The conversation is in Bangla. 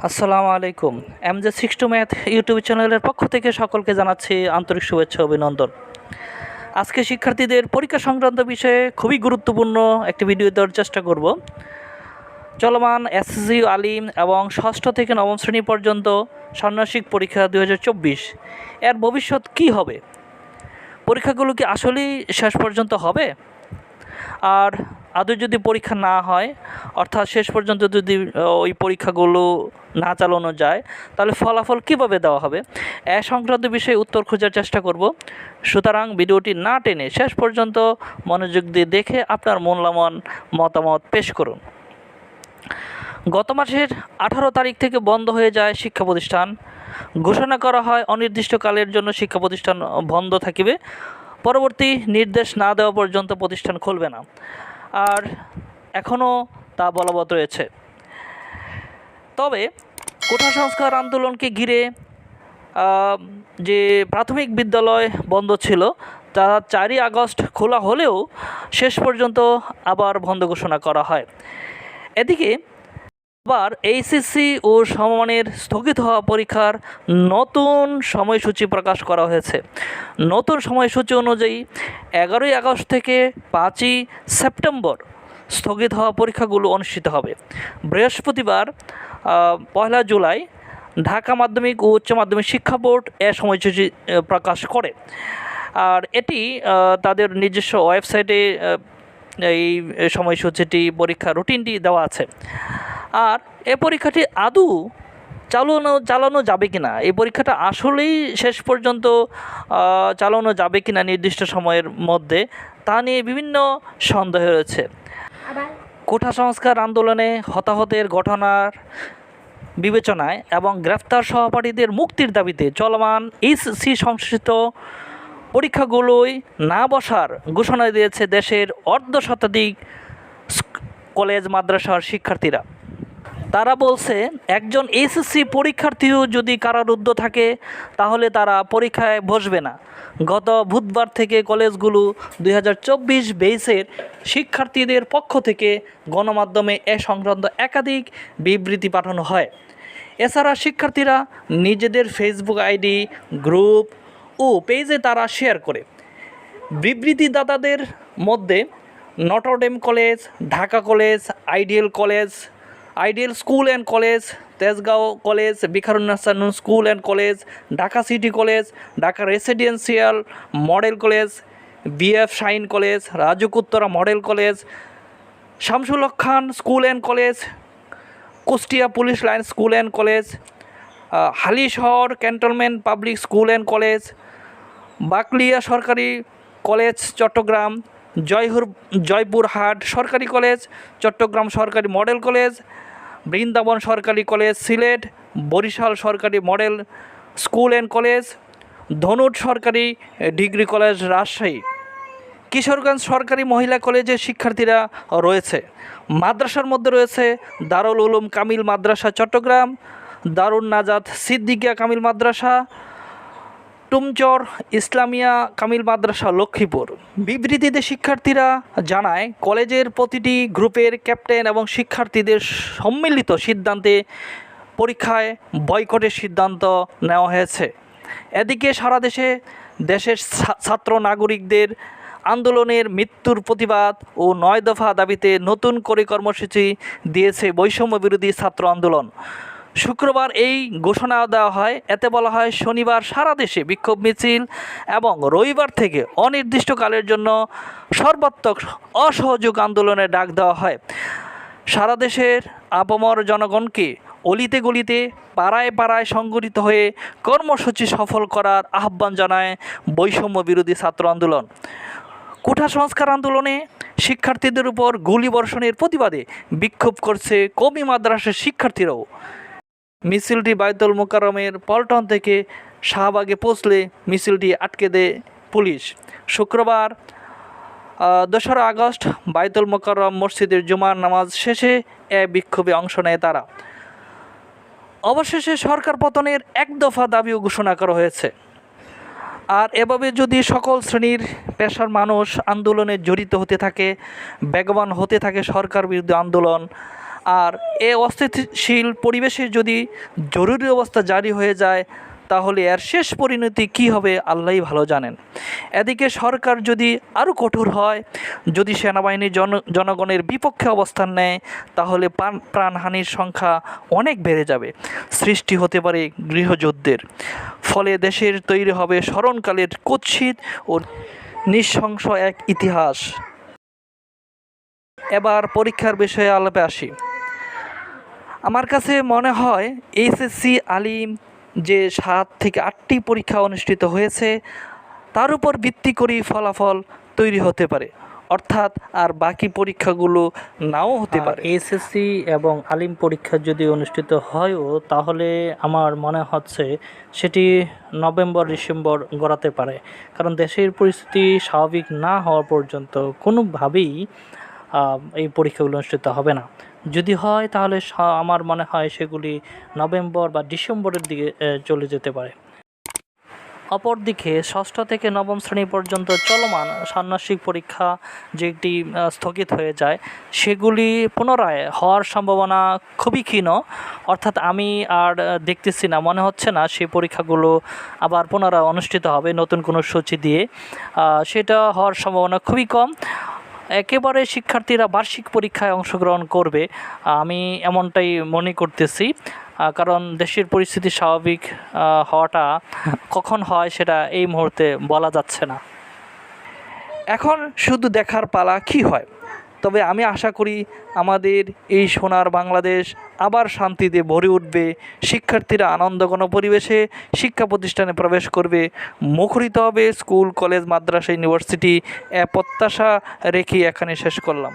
আসসালামু আলাইকুম। এমজে 6 ম্যাথ ইউটিউব চ্যানেলের পক্ষ থেকে সকলকে জানাচ্ছি আন্তরিক শুভেচ্ছা ও অভিনন্দন। আজকে শিক্ষার্থীদের পরীক্ষা সংক্রান্ত বিষয়ে খুবই গুরুত্বপূর্ণ একটি ভিডিও দেওয়ার চেষ্টা করব। চলমান এসএসসি আলিম এবং ষষ্ঠ থেকে নবম শ্রেণী পর্যন্ত ষান্মাসিক পরীক্ষা 2024 এর ভবিষ্যৎ কী হবে? পরীক্ষাগুলো কি আসলেই শেষ পর্যন্ত হবে? আর আদৌ যদি পরীক্ষা না হয়, অর্থাৎ শেষ পর্যন্ত যদি ওই পরীক্ষাগুলো না চালানো যায়, তাহলে ফলাফল কীভাবে দেওয়া হবে? এ সংক্রান্ত বিষয়ে উত্তর খোঁজার চেষ্টা করব। সুতরাং ভিডিওটি না টেনে শেষ পর্যন্ত মনোযোগ দিয়ে দেখে আপনার মূল্যবান মতামত পেশ করুন। গত মাসের 18 তারিখ থেকে বন্ধ হয়ে যায় শিক্ষা প্রতিষ্ঠান। ঘোষণা করা হয় অনির্দিষ্টকালের জন্য শিক্ষা প্রতিষ্ঠান বন্ধ থাকিবে, পরবর্তী নির্দেশ না দেওয়া পর্যন্ত প্রতিষ্ঠান খুলবে না। আর এখনও তা বলবৎ রয়েছে। তবে কোটা সংস্কার আন্দোলনকে ঘিরে যে প্রাথমিক বিদ্যালয় বন্ধ ছিল তা 4ই আগস্ট খোলা হলেও শেষ পর্যন্ত আবার বন্ধ ঘোষণা করা হয়। এদিকে আবার এইচএসসি ও সমমানের স্থগিত হওয়া পরীক্ষার নতুন সময়সূচি প্রকাশ করা হয়েছে। নতুন সময়সূচি অনুযায়ী 11ই আগস্ট থেকে 5ই সেপ্টেম্বর স্থগিত হওয়া পরীক্ষাগুলো অনুষ্ঠিত হবে। বৃহস্পতিবার 1 জুলাই ঢাকা মাধ্যমিক ও উচ্চ মাধ্যমিক শিক্ষা বোর্ড এ সময়সূচি প্রকাশ করে। আর এটি তাদের নিজস্ব ওয়েবসাইটে এই সময়সূচিটি পরীক্ষা রুটিনটি দেওয়া আছে। আর এ পরীক্ষাটি আদৌ চালানো যাবে কিনা, এই পরীক্ষাটা আসলেই শেষ পর্যন্ত চালানো যাবে কিনা নির্দিষ্ট সময়ের মধ্যে, তা নিয়ে বিভিন্ন সন্দেহ রয়েছে। কোটা সংস্কার আন্দোলনে হতাহতের ঘটনার বিবেচনায় এবং গ্রেফতার সহপাঠীদের মুক্তির দাবিতে চলমান এইচএসসি সংশ্লিষ্ট পরীক্ষাগুলোই না বসার ঘোষণা দিয়েছে দেশের অর্ধশতাধিক কলেজ মাদ্রাসার শিক্ষার্থীরা। তারা বলছে, একজন এইচএসসি পরীক্ষার্থীও যদি কারারুদ্ধ থাকে তাহলে তারা পরীক্ষায় বসবে না। গত বুধবার থেকে কলেজগুলো 2024 বেসের শিক্ষার্থীদের পক্ষ থেকে গণমাধ্যমে এ সংক্রান্ত একাধিক বিবৃতি পাঠানো হয়। এছাড়া শিক্ষার্থীরা নিজেদের ফেসবুক আইডি, গ্রুপ ও পেজে তারা শেয়ার করে। বিবৃতিদাতাদের মধ্যে Notre Dame college, Dhaka college, ideal school and college, Tejgaon college, Viqarunnisa Noon school and college, Dhaka city college, Dhaka residential model college, BF Shaheen college, Rajuk Uttara model college, Shamsul Haque Khan school and college, Kushtia police line school and college, Halishahar cantonment public school and college, Bakalia সরকারি কলেজ চট্টগ্রাম, জয়পুরহাট সরকারি কলেজ, চট্টগ্রাম সরকারি মডেল কলেজ, বৃন্দাবন সরকারি কলেজ সিলেট, বরিশাল সরকারি model school and college, Dhunat সরকারি ডিগ্রি কলেজ রাজশাহী, কিশোরগঞ্জ সরকারি মহিলা কলেজের শিক্ষার্থীরা রয়েছে। মাদ্রাসার মধ্যে রয়েছে দারুল উলুম কামিল মাদ্রাসা চট্টগ্রাম, দারুন নাজাত সিদ্দিকিয়া কামিল মাদ্রাসা, টুমচর ইসলামিয়া কামিল মাদ্রাসা লক্ষ্মীপুর। বিবৃতিতে শিক্ষার্থীরা জানায়, কলেজের প্রতিটি গ্রুপের ক্যাপ্টেন এবং শিক্ষার্থীদের সম্মিলিত সিদ্ধান্তে পরীক্ষায় বয়কটের সিদ্ধান্ত নেওয়া হয়েছে। এদিকে সারা দেশের ছাত্র নাগরিকদের আন্দোলনের মৃত্যুর প্রতিবাদ ও 9 দফা দাবিতে নতুন করে কর্মসূচি দিয়েছে বৈষম্য বিরোধী ছাত্র আন্দোলন। শুক্রবার এই ঘোষণা দেওয়া হয়। এতে বলা হয়, শনিবার সারা দেশে বিক্ষোভ মিছিল এবং রবিবার থেকে অনির্দিষ্টকালের জন্য সর্বাত্মক অসহযোগ আন্দোলনের ডাক দেওয়া হয়। সারা দেশের আপামর জনগণকে অলিতে গলিতে পাড়ায় পাড়ায় সংগঠিত হয়ে কর্মসূচি সফল করার আহ্বান জানায় বৈষম্য বিরোধী ছাত্র আন্দোলন। কোটা সংস্কার আন্দোলনে শিক্ষার্থীদের উপর গুলিবর্ষণের প্রতিবাদে বিক্ষোভ করছে কওমি মাদ্রাসার শিক্ষার্থীরাও। মিছিলটি বায়তুল মোকাররমের পল্টন থেকে শাহবাগে পৌঁছলে মিছিলটি আটকে দেয় পুলিশ। শুক্রবার 2রা আগস্ট বায়তুল মোকাররম মসজিদের জুমার নামাজ শেষে এ বিক্ষোভে অংশ নেয় তারা। অবশেষে সরকার পতনের 1 দফা দাবিও ঘোষণা করা হয়েছে। আর এভাবে যদি সকল শ্রেণীর পেশার মানুষ আন্দোলনে জড়িত হতে থাকে, বেগবান হতে থাকে সরকার বিরোধী আন্দোলন, আর এ অস্থিতিশীল পরিবেশে যদি জরুরি অবস্থা জারি হয়ে যায় তাহলে এর শেষ পরিণতি কী হবে আল্লাহই ভালো জানেন। এদিকে সরকার যদি আরও কঠোর হয়, যদি সেনাবাহিনী জনগণের বিপক্ষে অবস্থান নেয়, তাহলে প্রাণহানির সংখ্যা অনেক বেড়ে যাবে, সৃষ্টি হতে পারে গৃহযুদ্ধের। ফলে দেশের তৈরি হবে স্মরণকালের কুৎসিত ও নৃশংস এক ইতিহাস। এবার পরীক্ষার বিষয়ে আলাপে আসি। আমার কাছে মনে হয় এইচএসসি আলিম যে 7 থেকে 8টি পরীক্ষা অনুষ্ঠিত হয়েছে তার উপর ভিত্তি করেই ফলাফল তৈরি হতে পারে, অর্থাৎ আর বাকি পরীক্ষাগুলো নাও হতে পারে। এইচএসসি এবং আলিম পরীক্ষা যদি অনুষ্ঠিত হয়ও তাহলে আমার মনে হচ্ছে সেটি নভেম্বর ডিসেম্বর গড়াতে পারে, কারণ দেশের পরিস্থিতি স্বাভাবিক না হওয়া পর্যন্ত কোনোভাবেই এই পরীক্ষাগুলো অনুষ্ঠিত হবে না। যদি হয় তাহলে আমার মনে হয় সেগুলি নভেম্বর বা ডিসেম্বরের দিকে চলে যেতে পারে। অপরদিকে 6ষ্ঠ থেকে 9ম শ্রেণী পর্যন্ত চলমান ষান্মাসিক পরীক্ষা যেটি স্থগিত হয়ে যায় সেগুলি পুনরায় হওয়ার সম্ভাবনা খুবই ক্ষীণ, অর্থাৎ আমি আর দেখতেছি না, মনে হচ্ছে না সেই পরীক্ষাগুলো আবার পুনরায় অনুষ্ঠিত হবে নতুন কোনো সূচি দিয়ে। সেটা হওয়ার সম্ভাবনা খুবই কম। একেবারে শিক্ষার্থীরা বার্ষিক পরীক্ষায় অংশগ্রহণ করবে আমি এমনটাই মনে করতেছি, কারণ দেশের পরিস্থিতি স্বাভাবিক হওয়াটা কখন হয় সেটা এই মুহূর্তে বলা যাচ্ছে না। এখন শুধু দেখার পালা কী হয়। তবে আমি আশা করি আমাদের এই সোনার বাংলাদেশ আবার শান্তিতে ভরে উঠবে, শিক্ষার্থীরা আনন্দঘন পরিবেশে শিক্ষা প্রতিষ্ঠানে প্রবেশ করবে, মুখরিত হবে স্কুল, কলেজ, মাদ্রাসা, ইউনিভার্সিটি। প্রত্যাশা রেখে এখানে শেষ করলাম।